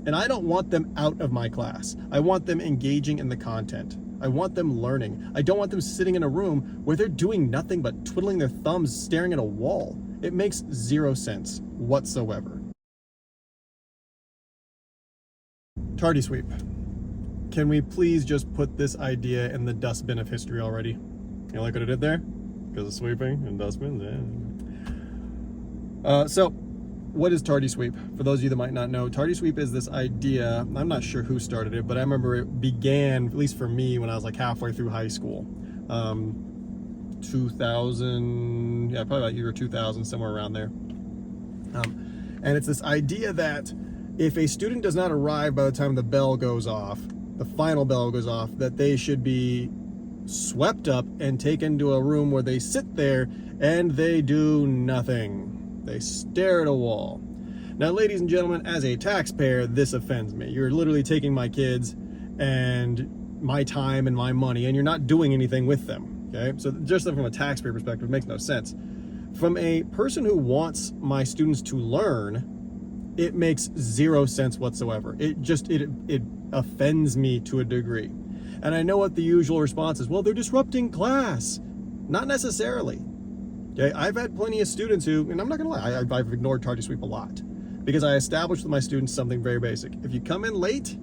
And I don't want them out of my class. I want them engaging in the content. I want them learning. I don't want them sitting in a room where they're doing nothing but twiddling their thumbs, staring at a wall. It makes zero sense whatsoever. Tardy sweep. Can we please just put this idea in the dustbin of history already? You like what I did there? Because of sweeping and dustbins. Yeah. So, what is tardy sweep? For those of you that might not know, tardy sweep is this idea. I'm not sure who started it, but I remember it began, at least for me, when I was like halfway through high school. 2000, yeah, probably about year 2000, somewhere around there. And it's this idea that if a student does not arrive by the time the bell goes off, the final bell goes off, that they should be swept up and taken to a room where they sit there and they do nothing. They stare at a wall. Now, ladies and gentlemen, as a taxpayer, this offends me. You're literally taking my kids and my time and my money, and you're not doing anything with them, okay? So just from a taxpayer perspective, it makes no sense. From a person who wants my students to learn, it makes zero sense whatsoever. It offends me to a degree. And I know what the usual response is, well, they're disrupting class. Not necessarily. Okay, I've had plenty of students who, and I'm not gonna lie, I've ignored tardy sweep a lot because I established with my students something very basic. If you come in late,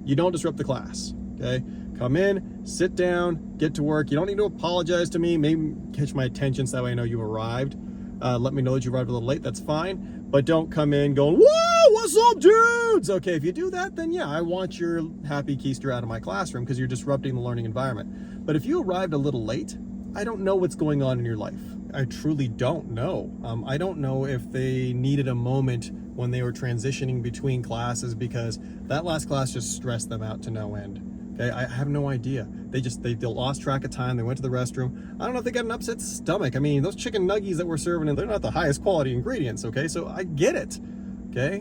you don't disrupt the class, okay? Come in, sit down, get to work. You don't need to apologize to me, maybe catch my attention so that way I know you arrived. Let me know that you arrived a little late, that's fine. But don't come in going, whoa, what's up, dudes? Okay, if you do that, then yeah, I want your happy keister out of my classroom because you're disrupting the learning environment. But if you arrived a little late, I don't know what's going on in your life. I truly don't know. I don't know if they needed a moment when they were transitioning between classes because that last class just stressed them out to no end. Okay, I have no idea. They lost track of time. They went to the restroom. I don't know if they got an upset stomach. I mean, those chicken nuggies that we're serving, they're not the highest quality ingredients, okay? So I get it, okay?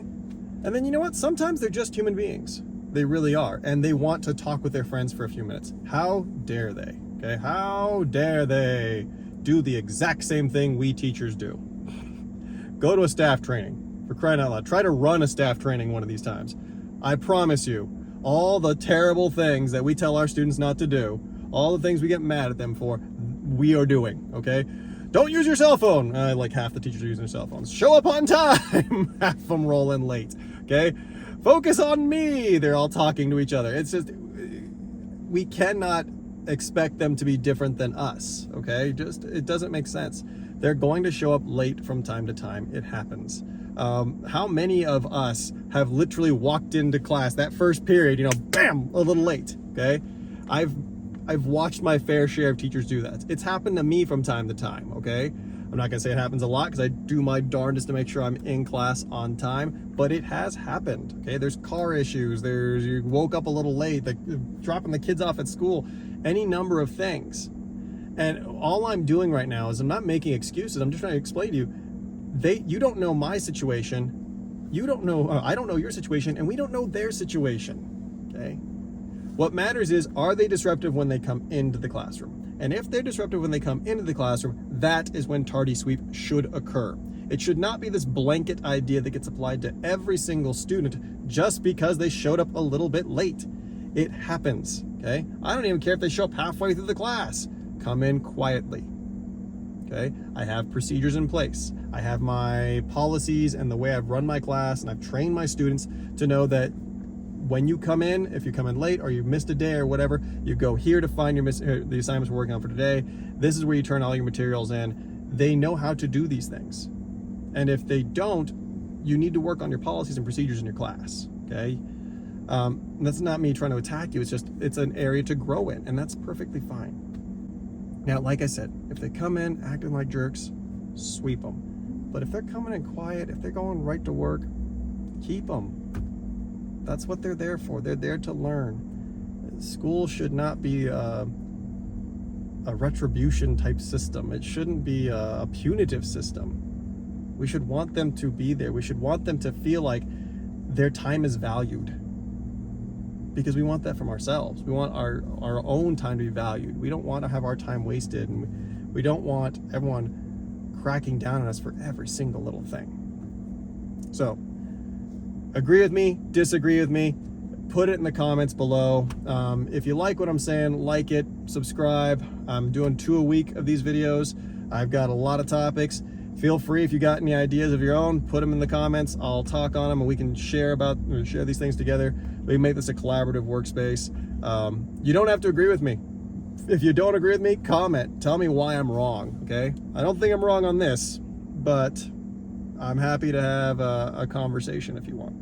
And then you know what? Sometimes they're just human beings. They really are. And they want to talk with their friends for a few minutes. How dare they, okay? How dare they do the exact same thing we teachers do? Go to a staff training, for crying out loud. Try to run a staff training one of these times. I promise you, all the terrible things that we tell our students not to do, all the things we get mad at them for, we are doing, okay? Don't use your cell phone. Like half the teachers are using their cell phones. Show up on time. Half of them roll in late, okay? Focus on me. They're all talking to each other. It's just, we cannot expect them to be different than us, okay? Just, it doesn't make sense. They're going to show up late from time to time. It happens. How many of us have literally walked into class that first period, you know, bam, a little late, okay? I've watched my fair share of teachers do that. It's happened to me from time to time, okay? I'm not gonna say it happens a lot because I do my darndest to make sure I'm in class on time, but it has happened, okay? There's car issues, you woke up a little late, dropping the kids off at school, any number of things. And all I'm doing right now is I'm not making excuses. I'm just trying to explain to you, you don't know my situation, you don't know, I don't know your situation, and we don't know their situation, okay? What matters is, are they disruptive when they come into the classroom? And if they're disruptive when they come into the classroom, that is when tardy sweep should occur. It should not be this blanket idea that gets applied to every single student just because they showed up a little bit late. It happens, okay? I don't even care if they show up halfway through the class. Come in quietly, okay? I have procedures in place. I have my policies and the way I've run my class, and I've trained my students to know that when you come in, if you come in late or you missed a day or whatever, you go here to find the assignments we're working on for today. This is where you turn all your materials in. They know how to do these things. And if they don't, you need to work on your policies and procedures in your class, okay? That's not me trying to attack you. It's an area to grow in, and that's perfectly fine. Now, like I said, if they come in acting like jerks, sweep them. But if they're coming in quiet, if they're going right to work, keep them. That's what they're there for. They're there to learn. School should not be a retribution type system. It shouldn't be a punitive system. We should want them to be there. We should want them to feel like their time is valued, because we want that from ourselves. We want our own time to be valued. We don't want to have our time wasted, and we don't want everyone cracking down on us for every single little thing. So Agree with me, disagree with me, put it in the comments below. If you like what I'm saying, like it, subscribe. I'm doing 2 a week of these videos. I've got a lot of topics. Feel free, if you got any ideas of your own, put them in the comments. I'll talk on them and we can share these things together. We can make this a collaborative workspace. You don't have to agree with me. If you don't agree with me, comment. Tell me why I'm wrong, okay? I don't think I'm wrong on this, but I'm happy to have a conversation if you want.